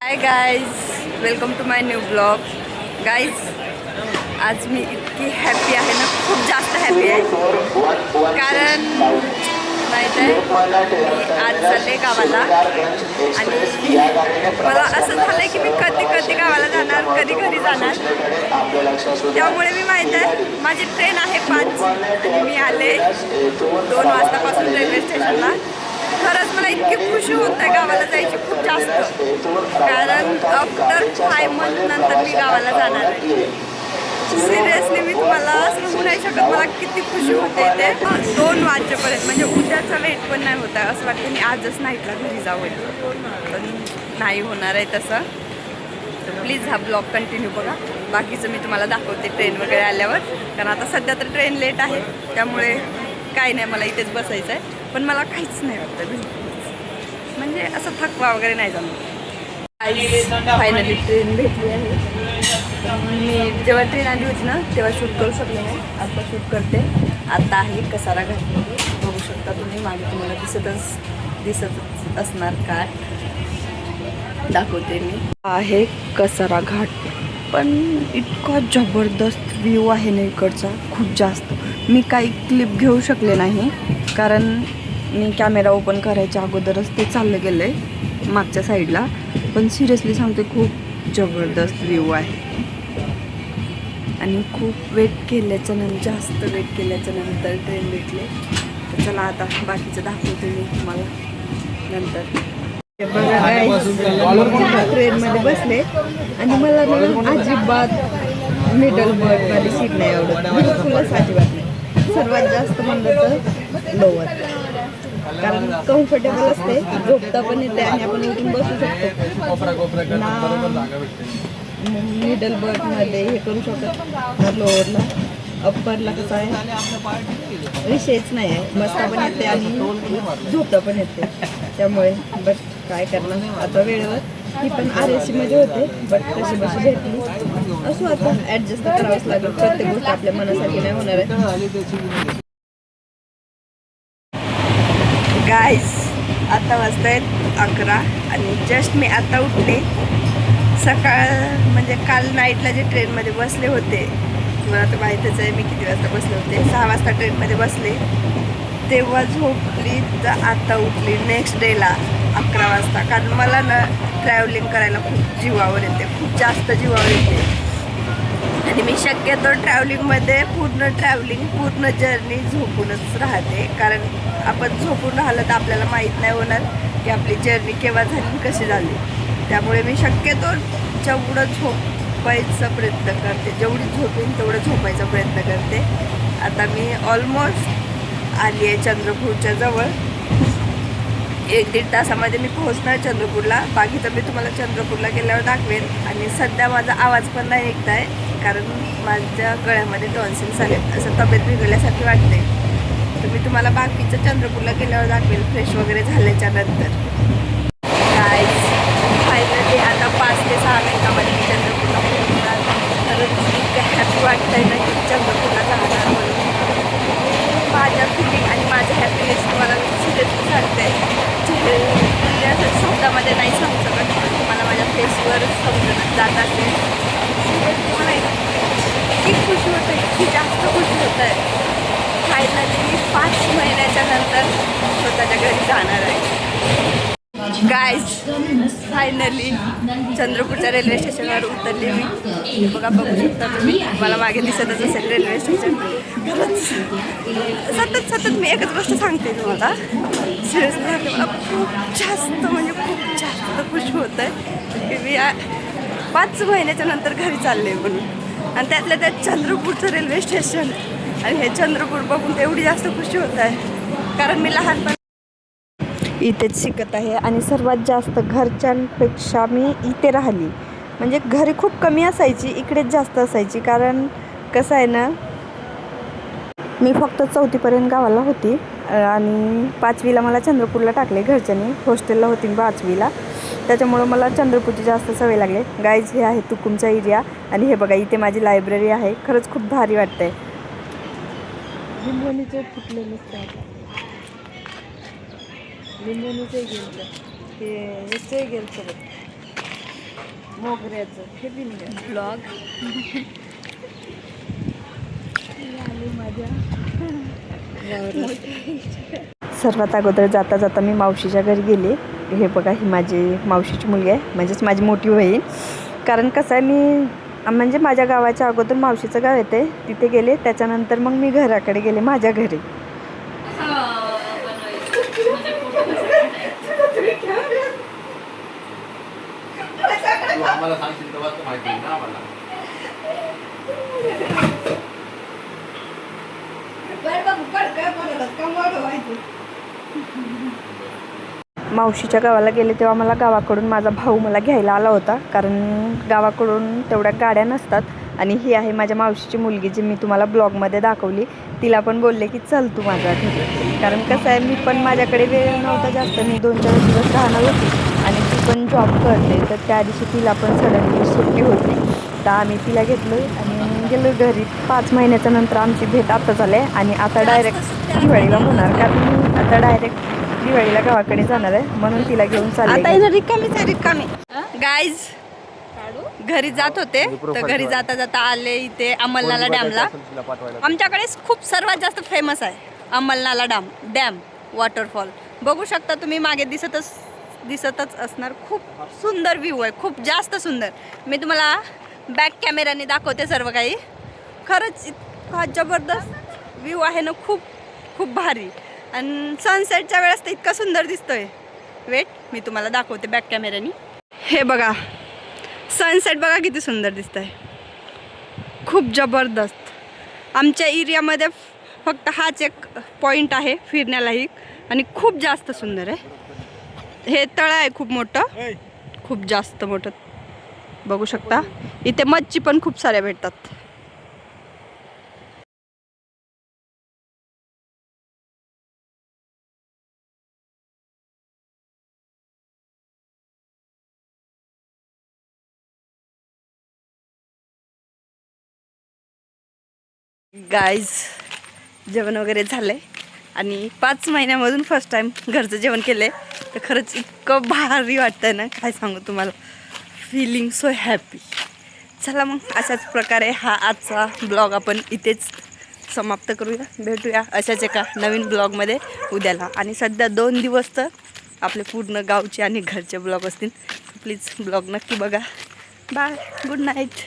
High guys, welcome to my new blog. Guys, आज मी इतकी हॅपी आहे ना, खूप जास्त हॅपी आहे. कारण माहीत आहे मी आज चालले गावाला आणि मला असं झालं आहे की मी कधी कधी गावाला जाणार, कधी घरी जाणार. त्यामुळे मी माहीत आहे माझी ट्रेन आहे 5 आणि मी आले 2 वाजतापासून रेल्वे स्टेशनला. खरंच मला इतकी खुशी होत आहे गावाला जायची खूप जास्त. कारण आफ्टर 5 मंथ नंतर मी गावाला जाणार आहे. सिरियसली मी तुम्हाला सांगू नाही शकत मला किती खुशी होते. ते 2 वाजेपर्यंत म्हणजे उद्याचा वेट पण नाही होत आहे. असं वाटतं मी आजच नाईटला घरी जावं, पण नाही होणार आहे तसं. तर प्लीज हा ब्लॉग कंटिन्यू बघा. बाकीचं मी तुम्हाला दाखवते ट्रेन वगैरे आल्यावर. कारण आता सध्या तर ट्रेन लेट आहे, त्यामुळे काही नाही, मला इथेच बसायचं आहे. पण मला काहीच नाही वाटतं बिलकुल, म्हणजे असं थकवा वगैरे नाही जाणार. फायनली ट्रेन भेटली आहे. मी जेव्हा ट्रेन आली होती ना तेव्हा शूट करू शकले नाही, आता शूट करते. आता आहे कसारा घाटमध्ये, बघू शकता तुम्ही मागे, तुम्हाला दिसत असणार घाट. दाखवते मी. आहे कसारा घाट, पण इतका जबरदस्त व्ह्यू आहे ना इकडचा, खूप जास्त. मी काही क्लिप घेऊ शकले नाही कारण मी कॅमेरा ओपन करायच्या अगोदरच ते चाललं गेलं आहे मागच्या साईडला. पण सिरियसली सांगते, खूप जबरदस्त व्ह्यू आहे. आणि खूप वेट केल्याच्या नंतर, जास्त वेट केल्याच्या नंतर ट्रेन भेटले. तर चला आता बाकीचं दाखवते मी तुम्हाला नंतर. ट्रेनमध्ये बसले आणि मला ना अजिबात मिडल बर्थमध्ये सीट नाही आवडत, बिलकुलच अजिबात नाही. सर्वात जास्त म्हणलं तर लोअर, कारण कम्फर्टेबल असते, झोपता पण येते आणि आपण उठून बसू शकतो ना. मिडल बर्थमध्ये हे करू शकत ना, लोअरला. अप्परला कसं आहे, विषयच नाही आहे, बसता पण येते आणि झोपता पण येते. त्यामुळे बट काय करणार आता, वेळेवर ती पण RAC मध्ये होते, बट कशी बशी भेटली. असं आता ॲडजस्ट करावंच लागेल, प्रत्येक गोष्ट आपल्या मनासाठी नाही होणार आहे. गाईज, आता वाजतायत 11 आणि जस्ट मी आता उठले. सकाळ म्हणजे काल नाईटला जे ट्रेनमध्ये बसले होते, मला तर माहीतच आहे मी किती वाजता बसले होते. 6 वाजता ट्रेनमध्ये बसले, तेव्हा झोपली तर आता उठली नेक्स्ट डेला 11 वाजता. कारण मला ना ट्रॅव्हलिंग करायला खूप जीवावर येते, खूप जास्त जीवावर येते. आणि मी शक्यतो ट्रॅव्हलिंगमध्ये पूर्ण जर्नी झोपूनच राहते. कारण आपण झोपून राहिलं तर आपल्याला माहीत नाही होणार की आपली जर्नी केव्हा झाली, कशी झाली. त्यामुळे मी शक्यतो जेवढं झोपायचा प्रयत्न करते, जेवढी झोपेन तेवढं झोपायचा प्रयत्न करते. आता मी ऑलमोस्ट आली आहे चंद्रपूरच्या जवळ. 1-1.5 तासामध्ये मी पोहोचणार चंद्रपूरला. बाकीचं मी तुम्हाला चंद्रपूरला गेल्यावर दाखवेन. आणि सध्या माझा आवाज पण नाही निघत आहे, कारण माझ्या गळ्यामध्ये टॉन्सिल्स आले, असं तब्येत बिघडल्यासारखी वाटते. तर मी तुम्हाला बाकीचं चंद्रपूरला गेल्यावर दाखवेल, फ्रेश वगैरे झाल्याच्या नंतर. गाईज, फायनली आता 5 ते 6 मिनिटामध्ये मी चंद्रपूरला पोहोचणार. खरंच इतकं हॅपी वाटतं आहे ना की चंद्रपूरला जाणार म्हणून. माझ्या फिलिंग आणि माझ्या हॅपीनेस तुम्हाला सिरियसली सांगते, म्हणजे शब्दामध्ये नाही सांगू शकत. मला माझ्या फेसवर समजून जात असेल. मला इतकी खुशी होते, इतकी जास्त खुशी होत आहे. फायनली मी 5 महिन्याच्या नंतर स्वतःच्या घरी जाणार आहे. गाईज, फायनली चंद्रपूरच्या रेल्वे स्टेशनवर उतरली मी. बघा, बघू शकता तुम्ही, मला मागे दिसतच असेल रेल्वे स्टेशन. सतत मी एकच गोष्ट सांगते तुम्हाला, सिरियसली सांगते, मला खूप जास्त म्हणजे खूप जास्त खुशी होत आहे की मी 5 महिन्याच्या नंतर घरी चालले म्हणून. आणि त्यातल्या त्यात चंद्रपूरचं रेल्वे स्टेशन आणि हे चंद्रपूर बघून एवढी जास्त खुशी होत आहे. कारण मी लहानपण इथेच शिकत आहे आणि सर्वात जास्त घरच्यांपेक्षा मी इथे राहिली. म्हणजे घरी खूप कमी असायची, इकडेच जास्त असायची. कारण कसं आहे ना, मी फक्त 4थीपर्यंत गावाला होती आणि 5वीला मला चंद्रपूरला टाकले घरच्यांनी. हॉस्टेलला होती 5वीला, त्याच्यामुळं मला चंद्रपूरची जास्त सवय लागली. गाईज, हे आहे तुकुमचा एरिया आणि हे बघा इथे माझी लायब्ररी आहे. खरंच खूप भारी वाटतं आहे. लिंबोणीचे फुटले नसते लिंबोणीचे गेलं ते याचे गेलं सोबत मोगऱ्याचं हे बी नाही ब्लॉग माझ्या सर्वात अगोदर जाता जाता मी मावशीच्या घरी गेले. हे बघा ही माझी मावशीची मुलगी आहे म्हणजेच माझी मोठी बहीण. कारण कसं आहे मी म्हणजे माझ्या गावाच्या अगोदर मावशीचं गाव येते तिथे गेले त्याच्यानंतर मग मी घराकडे गेले माझ्या घरी. मावशीच्या गावाला गेले तेव्हा मला गावाकडून माझा भाऊ मला घ्यायला आला होता. कारण गावाकडून तेवढ्या गाड्या नसतात. आणि ही आहे माझ्या मावशीची मुलगी जी मी तुम्हाला ब्लॉगमध्ये दाखवली. तिला पण बोलले की चल तू माझ्या घरी. कारण कसं आहे मी पण माझ्याकडे वेळ नव्हता जास्त मी 2-4 दिवस राहणार होती आणि ती पण जॉब करते तर त्या दिवशी तिला पण सडनली सुट्टी होती. तर आम्ही तिला घेतलो आणि गेलो घरी. 5 महिन्याच्या नंतर आमची भेट आता झाली आणि आता डायरेक्ट दिवाळीला होणार. कारण आता डायरेक्ट दिवाळीला गावाकडे जाणार आहे म्हणून तिला घेऊन चालले. रिकामी गाईज घरी जात होते तर घरी जाता जाता आले इथे अंमलनाला डॅमला. आमच्याकडे खूप सर्वात जास्त फेमस आहे अंमलनाला डॅम वॉटरफॉल. बघू शकता तुम्ही मागे दिसतच असणार. खूप सुंदर व्ह्यू आहे खूप जास्त सुंदर. मी तुम्हाला बॅक कॅमेऱ्याने दाखवते सर्व काही. खरंच इतका जबरदस्त व्ह्यू आहे ना खूप खूप भारी. आणि सनसेटच्या वेळेस तर इतका सुंदर दिसतोय. वेट मी तुम्हाला दाखवते बॅक कॅमेऱ्याने. हे बघा सनसेट बघा किती सुंदर दिसतंय खूप जबरदस्त. आमच्या एरियामध्ये फक्त हाच एक पॉईंट आहे फिरण्यालाही आणि खूप जास्त सुंदर आहे. हे तळ आहे खूप मोठं खूप जास्त मोठं बघू शकता. इथे मच्छी पण खूप साऱ्या भेटतात. गाईज जेवण वगैरे झालं आहे आणि 5 महिन्यामधून फर्स्ट टाईम घरचं जेवण केलं आहे. तर खरंच इतकं भारी वाटतं ना काय सांगू तुम्हाला. Feeling so happy. चला मग अशाच प्रकारे हा आजचा ब्लॉग आपण इथेच समाप्त करूया. भेटूया अशाच एका नवीन ब्लॉगमध्ये उद्याला. आणि सध्या 2 दिवस तर आपले पूर्ण गावचे आणि घरचे ब्लॉग असतील. प्लीज ब्लॉग नक्की बघा. Bye good night.